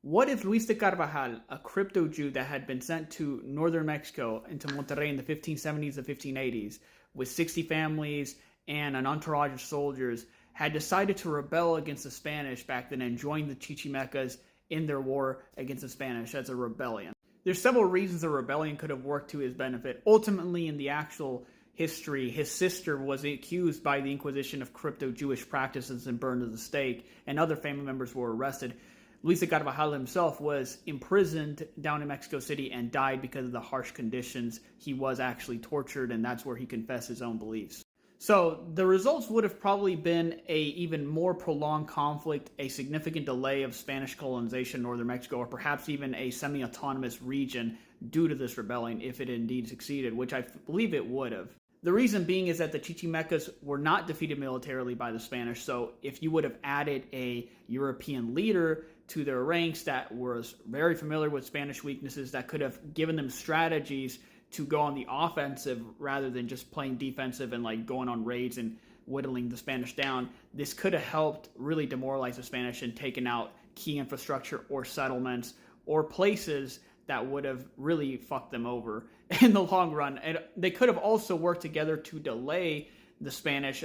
What if Luis de Carvajal, a crypto Jew that had been sent to northern Mexico into Monterrey in the 1570s and 1580s with 60 families and an entourage of soldiers, had decided to rebel against the Spanish back then and join the Chichimecas in their war against the Spanish as a rebellion? There's several reasons the rebellion could have worked to his benefit. Ultimately, in the actual history, his sister was accused by the Inquisition of crypto-Jewish practices and burned at the stake, and other family members were arrested. Luis de Carvajal himself was imprisoned down in Mexico City and died because of the harsh conditions. He was actually tortured, and that's where he confessed his own beliefs. So the results would have probably been a even more prolonged conflict, a significant delay of Spanish colonization in northern Mexico, or perhaps even a semi-autonomous region due to this rebellion if it indeed succeeded, which I believe it would have. The reason being is that the Chichimecas were not defeated militarily by the Spanish, so if you would have added a European leader to their ranks that was very familiar with Spanish weaknesses, that could have given them strategies to go on the offensive rather than just playing defensive and like going on raids and whittling the Spanish down, this could have helped really demoralize the Spanish and taken out key infrastructure or settlements or places that would have really fucked them over in the long run. And they could have also worked together to delay the Spanish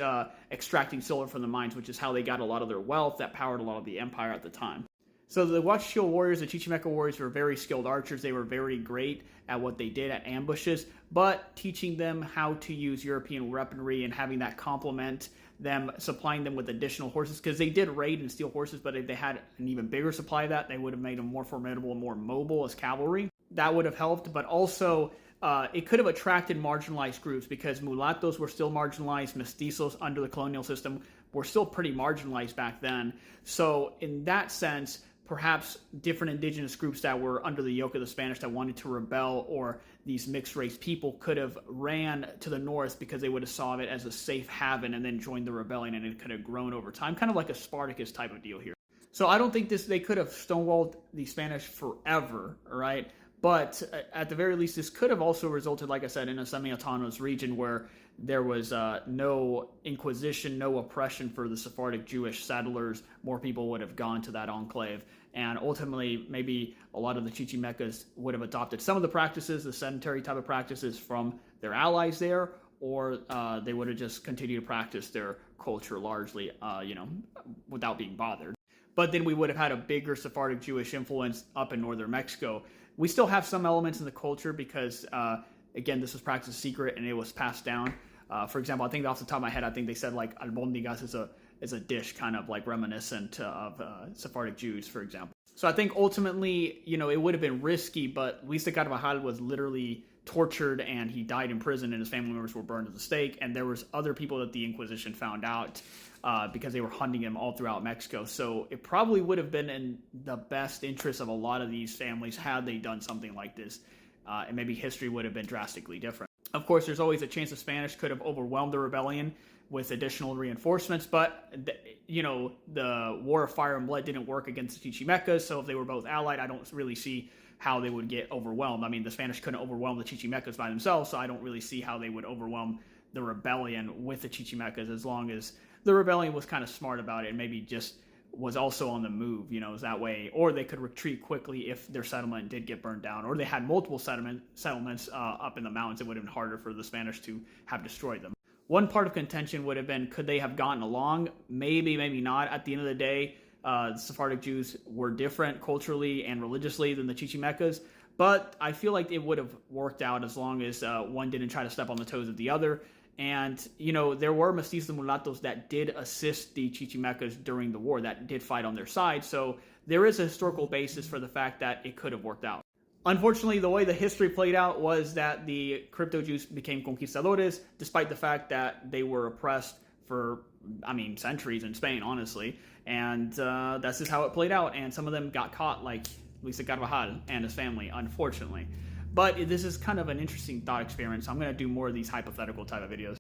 extracting silver from the mines, which is how they got a lot of their wealth that powered a lot of the empire at the time. So the Huachichil warriors, the Chichimeca warriors, were very skilled archers. They were very great at what they did at ambushes, but teaching them how to use European weaponry and having that complement them, supplying them with additional horses, because they did raid and steal horses, but if they had an even bigger supply of that, they would have made them more formidable and more mobile as cavalry. That would have helped, but also it could have attracted marginalized groups because mulattoes were still marginalized, mestizos under the colonial system were still pretty marginalized back then. So in that sense, perhaps different indigenous groups that were under the yoke of the Spanish that wanted to rebel, or these mixed race people, could have ran to the north because they would have saw it as a safe haven and then joined the rebellion, and it could have grown over time, kind of like a Spartacus type of deal here. So I don't think they could have stonewalled the Spanish forever, right? But at the very least, this could have also resulted, like I said, in a semi-autonomous region where there was no inquisition, no oppression for the Sephardic Jewish settlers. More people would have gone to that enclave. And ultimately, maybe a lot of the Chichimecas would have adopted some of the practices, the sedentary type of practices from their allies there, or they would have just continued to practice their culture largely, without being bothered. But then we would have had a bigger Sephardic Jewish influence up in northern Mexico. We still have some elements in the culture because, again, this was practiced secret and it was passed down. For example, I think off the top of my head, I think they said like albondigas is a dish kind of like reminiscent of Sephardic Jews, for example. So I think ultimately, it would have been risky, but Luis de Carvajal was literally tortured and he died in prison and his family members were burned at the stake. And there was other people that the Inquisition found out because they were hunting him all throughout Mexico. So it probably would have been in the best interest of a lot of these families had they done something like this. And maybe history would have been drastically different. Of course, there's always a chance the Spanish could have overwhelmed the rebellion with additional reinforcements, but the War of Fire and Blood didn't work against the Chichimecas, so if they were both allied, I don't really see how they would get overwhelmed. I mean, the Spanish couldn't overwhelm the Chichimecas by themselves, so I don't really see how they would overwhelm the rebellion with the Chichimecas, as long as the rebellion was kind of smart about it and maybe just was also on the move, that way. Or they could retreat quickly if their settlement did get burned down, or they had multiple settlements up in the mountains. It would have been harder for the Spanish to have destroyed them. One part of contention would have been, could they have gotten along? Maybe, maybe not. At the end of the day, the Sephardic Jews were different culturally and religiously than the Chichimecas, but I feel like it would have worked out as long as one didn't try to step on the toes of the other. And, there were mestizos and mulattoes that did assist the Chichimecas during the war, that did fight on their side. So there is a historical basis for the fact that it could have worked out. Unfortunately, the way the history played out was that the crypto Jews became conquistadores, despite the fact that they were oppressed for, centuries in Spain, honestly. And that's just how it played out. And some of them got caught, like Luis de Carvajal and his family, unfortunately. But this is kind of an interesting thought experiment, so I'm going to do more of these hypothetical type of videos.